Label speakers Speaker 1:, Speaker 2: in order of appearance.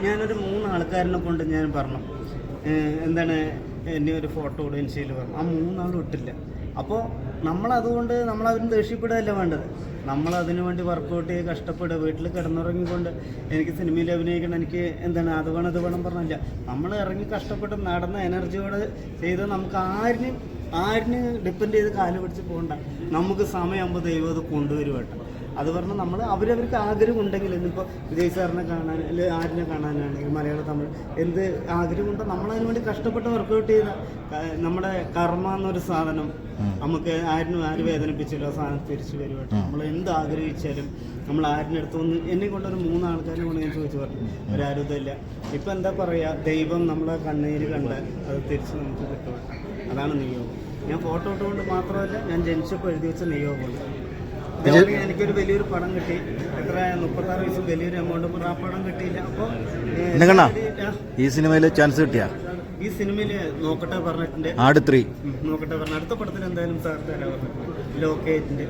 Speaker 1: ഞാനൊരു 3 ആൾക്കാരിനെ കൊണ്ട് ഞാൻ പറഞ്ഞു എന്താണ് എന്നെ ഒരു ഫോട്ടോ ഇടുക ഇൻസ്റ്റയിൽ പറഞ്ഞു. ആ 3 ആളും ഇട്ടില്ല. അപ്പോൾ നമ്മളതുകൊണ്ട് നമ്മളതിന് ദേഷ്യപ്പെടുകയല്ല വേണ്ടത്. നമ്മളതിനു വേണ്ടി വർക്കൗട്ട് ചെയ്ത് കഷ്ടപ്പെടുക, വീട്ടിൽ കിടന്നുറങ്ങിക്കൊണ്ട് എനിക്ക് സിനിമയിൽ അഭിനയിക്കണം, എനിക്ക് എന്താണ് അത് വേണം പറഞ്ഞില്ല. നമ്മൾ ഇറങ്ങി കഷ്ടപ്പെട്ട് നടന്ന എനർജിയോടെ ചെയ്ത് നമുക്ക് ആരിന് ഡിപ്പെൻഡ് ചെയ്ത് കാല് പിടിച്ച് പോകണ്ട. നമുക്ക് സമയമാകുമ്പോൾ ദൈവം അത് കൊണ്ടുവരും കേട്ടോ. അത് പറഞ്ഞാൽ നമ്മൾ അവരവർക്ക് ആഗ്രഹം ഉണ്ടെങ്കിൽ ഇന്നിപ്പോൾ വിജയ് സാറിനെ കാണാൻ അല്ലെങ്കിൽ ആരിനെ കാണാനാണെങ്കിൽ മലയാളം തമിഴ് എന്ത് ആഗ്രഹമുണ്ടോ നമ്മളതിനു വേണ്ടി കഷ്ടപ്പെട്ട് വർക്കൗട്ട് ചെയ്ത നമ്മുടെ കർമ്മ എന്നൊരു സാധനം നമുക്ക് ആര് വേദനിപ്പിച്ചാലും ആ സാധനം തിരിച്ചു വരും കേട്ടോ. നമ്മൾ എന്ത് ആഗ്രഹിച്ചാലും നമ്മൾ ആരിനടുത്ത് ഒന്ന് എന്നെ കൊണ്ടൊരു 3 ആൾക്കാരെ കൊണ്ട് ഞാൻ ചോദിച്ചു പറഞ്ഞു, ഒരാരും ഇതില്ല. ഇപ്പം എന്താ പറയുക, ദൈവം നമ്മളെ കണ്ണീര് കണ്ടാൽ അത് തിരിച്ച് നമുക്ക് കിട്ടും. അതാണ് നിയോഗം. ഞാൻ ഫോട്ടോ ഇട്ടുകൊണ്ട് മാത്രമല്ല, ഞാൻ ജനിച്ചപ്പോൾ എഴുതി വെച്ച നിയോഗമുണ്ട്. എനിക്കൊരു വലിയൊരു പടം കിട്ടി, എത്ര 36 വയസ്സും വലിയൊരു എമൗണ്ട് ആ പടം കിട്ടിയില്ല. അപ്പോൾ
Speaker 2: ഈ സിനിമയിൽ ചാൻസ് കിട്ടിയ
Speaker 1: ഈ സിനിമയിൽ നോക്കട്ടെ പറഞ്ഞിട്ടുണ്ട്.
Speaker 2: ആട് 3
Speaker 1: നോക്കട്ടെ പറഞ്ഞ അടുത്ത പടത്തിൽ എന്തായാലും സാർ തരാൻ പറഞ്ഞു. ലോക്കേറ്റിന്റെ